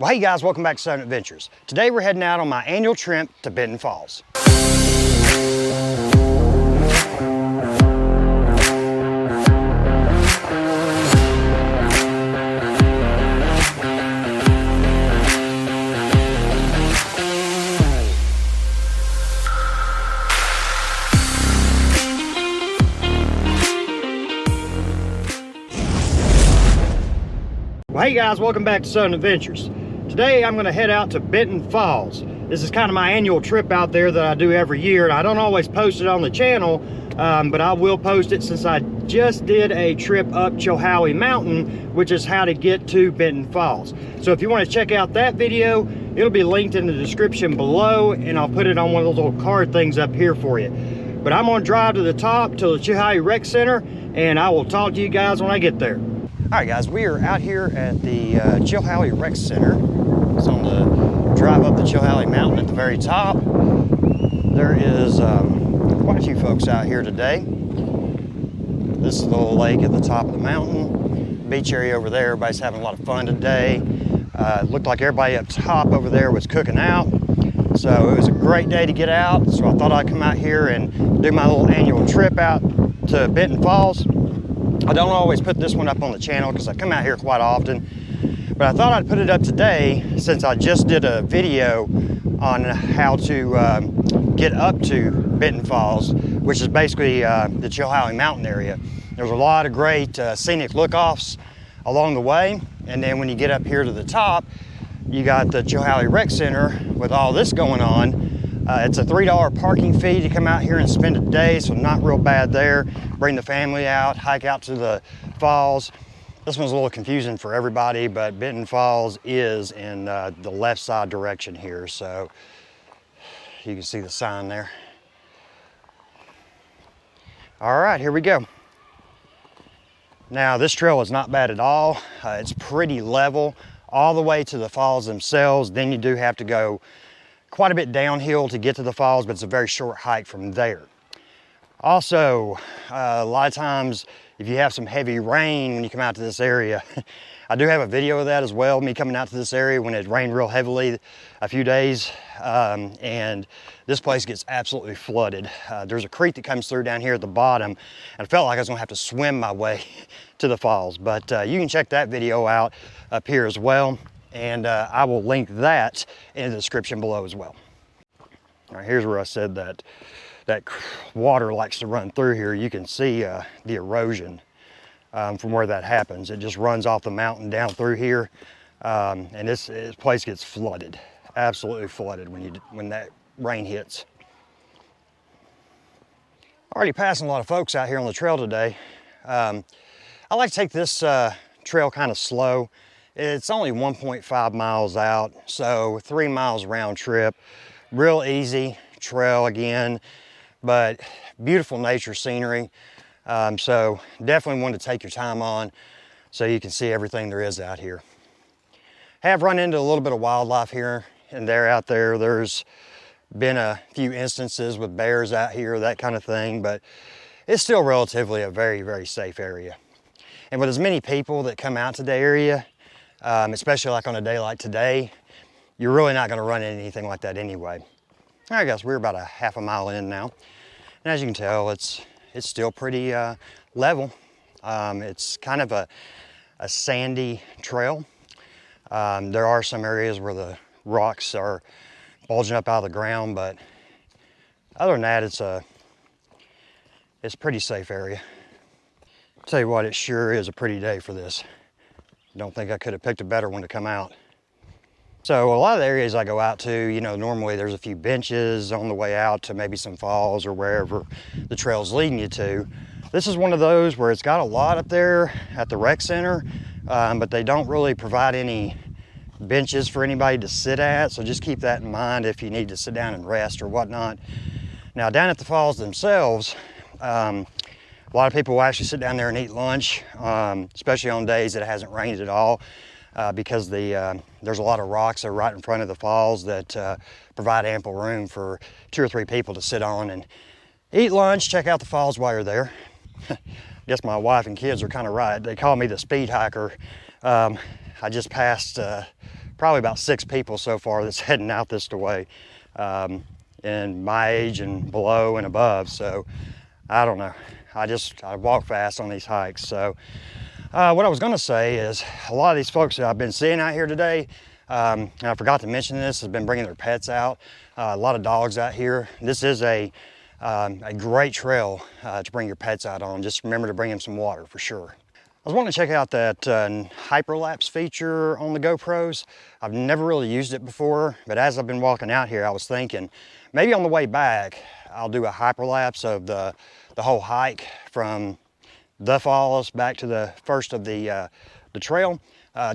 Well, hey guys, welcome back to Southern Adventures. Today we're heading out on my annual trip to Benton Falls. Well, hey guys, welcome back to Southern Adventures. Today I'm going to head out to Benton Falls. This is kind of my annual trip out there that I do every year, and I don't always post it on the channel, but I will post it since I just did a trip up Chilhowie Mountain, which is how to get to Benton Falls. So if you want to check out that video, it'll be linked in the description below, and I'll put it on one of those little card things up here for you. But I'm going to drive to the top to the Chilhowie Rec Center, and I will talk to you guys when I get there. All right, guys, we are out here at the Chilhowie Rec Center. It's on the drive up the Chilhowie Mountain at the very top. There is quite a few folks out here today. This is the little lake at the top of the mountain. Beach area over there, everybody's having a lot of fun today. It looked like everybody up top over there was cooking out. So it was a great day to get out. So I thought I'd come out here and do my little annual trip out to Benton Falls. I don't always put this one up on the channel because I come out here quite often, but I thought I'd put it up today since I just did a video on how to get up to Benton Falls, which is basically the Chilhowie Mountain area. There's a lot of great scenic look-offs along the way, and then when you get up here to the top, you got the Chilhowie Rec Center with all this going on. It's a $3 parking fee to come out here and spend a day, so not real bad there. Bring the family out, hike out to the falls. This one's a little confusing for everybody, but Benton Falls is in the left side direction here, so you can see the sign there. All right, here we go. Now, this trail is not bad at all. It's pretty level all the way to the falls themselves. Then you do have to go quite a bit downhill to get to the falls, but it's a very short hike from there. Also, a lot of times, if you have some heavy rain when you come out to this area, I do have a video of that as well, me coming out to this area when it rained real heavily a few days, and this place gets absolutely flooded. There's a creek that comes through down here at the bottom, and I felt like I was gonna have to swim my way to the falls, but you can check that video out up here as well. And I will link that in the description below as well. All right, here's where I said that water likes to run through here. You can see the erosion from where that happens. It just runs off the mountain down through here, and this place gets flooded, absolutely flooded when that rain hits. Already passing a lot of folks out here on the trail today. I like to take this trail kind of slow. It's only 1.5 miles out, so 3 miles round trip. Real easy trail again, but beautiful nature scenery. So definitely want to take your time on so you can see everything there is out here. Have run into a little bit of wildlife here and there out there. There's been a few instances with bears out here, that kind of thing, but it's still relatively a very, very safe area. And with as many people that come out to the area, especially like on a day like today, you're really not gonna run into anything like that anyway. All right, guys, we're about a half a mile in now. And as you can tell, it's still pretty level. It's kind of a sandy trail. There are some areas where the rocks are bulging up out of the ground, but other than that, it's a pretty safe area. Tell you what, it sure is a pretty day for this. Don't think I could have picked a better one to come out. So a lot of the areas I go out to, you know, normally there's a few benches on the way out to maybe some falls or wherever the trail's leading you to. This is one of those where it's got a lot up there at the rec center, but they don't really provide any benches for anybody to sit at. So just keep that in mind if you need to sit down and rest or whatnot. Now down at the falls themselves, a lot of people will actually sit down there and eat lunch, especially on days that it hasn't rained at all, because there's a lot of rocks that are right in front of the falls that provide ample room for 2 or 3 people to sit on and eat lunch, check out the falls while you're there. I guess my wife and kids are kind of right. They call me the speed hiker. I just passed probably about 6 people so far that's heading out this way, in my age and below and above. So I don't know. I walk fast on these hikes. So what I was going to say is a lot of these folks that I've been seeing out here today, and I forgot to mention this, has been bringing their pets out. A lot of dogs out here. This is a great trail to bring your pets out on. Just remember to bring them some water for sure. I was wanting to check out that hyperlapse feature on the GoPros. I've never really used it before, but as I've been walking out here, I was thinking maybe on the way back, I'll do a hyperlapse of the whole hike from the falls back to the first of the trail.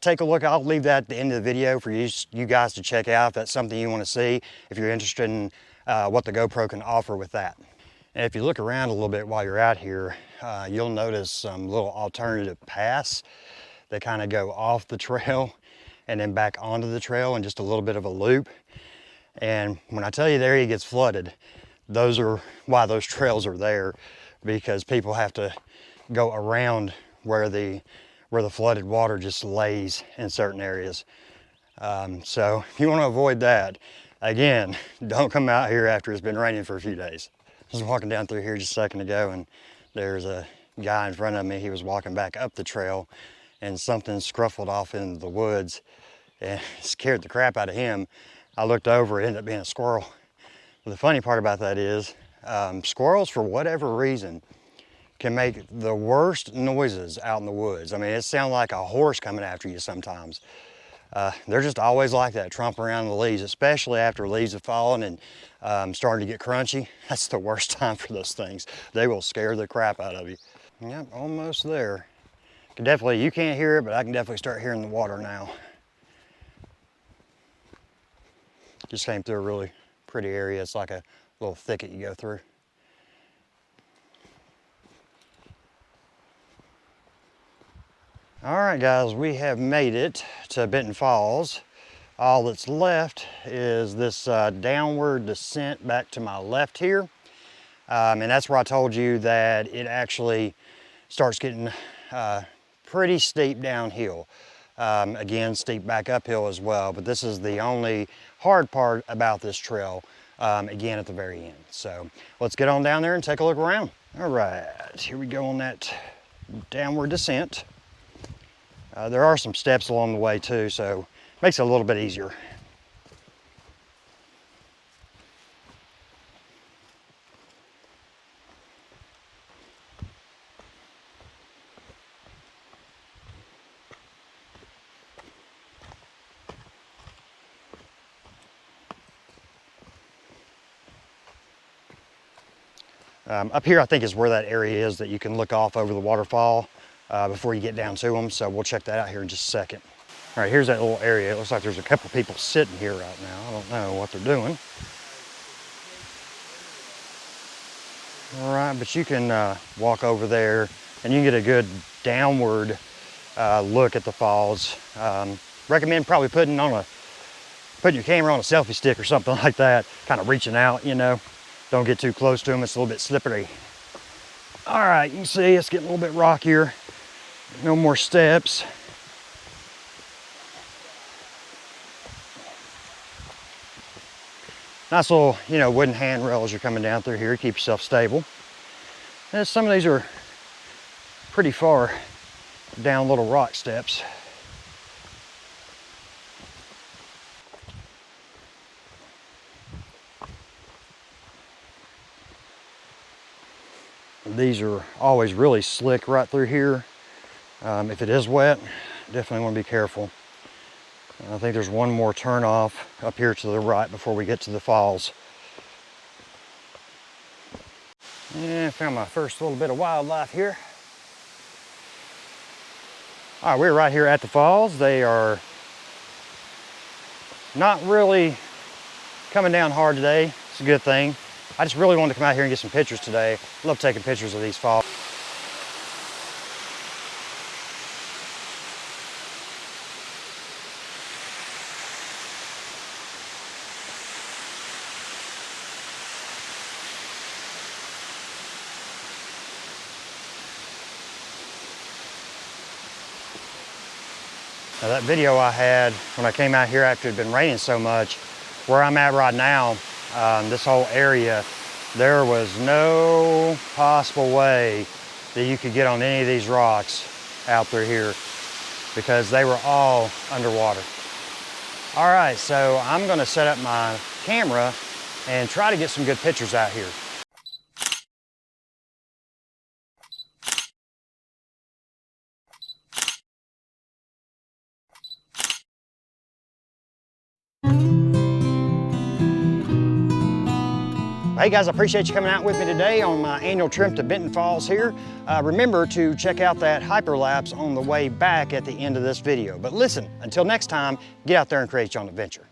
Take a look. I'll leave that at the end of the video for you guys to check out if that's something you want to see, if you're interested in what the GoPro can offer with that. And if you look around a little bit while you're out here, you'll notice some little alternative paths that kind of go off the trail and then back onto the trail in just a little bit of a loop. And when I tell you the area gets flooded, those are why those trails are there, because people have to go around where the flooded water just lays in certain areas. So if you want to avoid that, again, don't come out here after it's been raining for a few days. I was walking down through here just a second ago, and there's a guy in front of me. He was walking back up the trail, and something scruffled off into the woods and scared the crap out of him. I looked over, it ended up being a squirrel. But the funny part about that is squirrels, for whatever reason, can make the worst noises out in the woods. I mean, it sounds like a horse coming after you sometimes. They're just always like that, tromping around the leaves, especially after leaves have fallen and starting to get crunchy. That's the worst time for those things. They will scare the crap out of you. Yep, almost there. You can't hear it, but I can definitely start hearing the water now. Just came through a really pretty area. It's like a little thicket you go through. All right, guys, we have made it to Benton Falls. All that's left is this downward descent back to my left here. And that's where I told you that it actually starts getting pretty steep downhill. Again, steep back uphill as well, but this is the only hard part about this trail, again, at the very end. So let's get on down there and take a look around. All right, here we go on that downward descent. There are some steps along the way too, so it makes it a little bit easier. Up here, I think, is where that area is that you can look off over the waterfall before you get down to them. So we'll check that out here in just a second. All right, here's that little area. It looks like there's a couple people sitting here right now. I don't know what they're doing. All right, but you can walk over there and you can get a good downward look at the falls. Recommend probably putting your camera on a selfie stick or something like that, kind of reaching out, you know. Don't get too close to them, it's a little bit slippery. All right, you can see it's getting a little bit rockier. No more steps. Nice little, wooden handrails you're coming down through here, keep yourself stable. And some of these are pretty far down little rock steps. These are always really slick right through here. If it is wet, definitely want to be careful. I think there's one more turn off up here to the right before we get to the falls. Yeah, found my first little bit of wildlife here. All right, we're right here at the falls. They are not really coming down hard today. It's a good thing. I just really wanted to come out here and get some pictures today. I love taking pictures of these falls. Now that video I had when I came out here after it had been raining so much, where I'm at right now, this whole area, there was no possible way that you could get on any of these rocks out through here because they were all underwater. All right, so I'm gonna set up my camera and try to get some good pictures out here. Hey guys, I appreciate you coming out with me today on my annual trip to Benton Falls here. Remember to check out that hyperlapse on the way back at the end of this video. But listen, until next time, get out there and create your own adventure.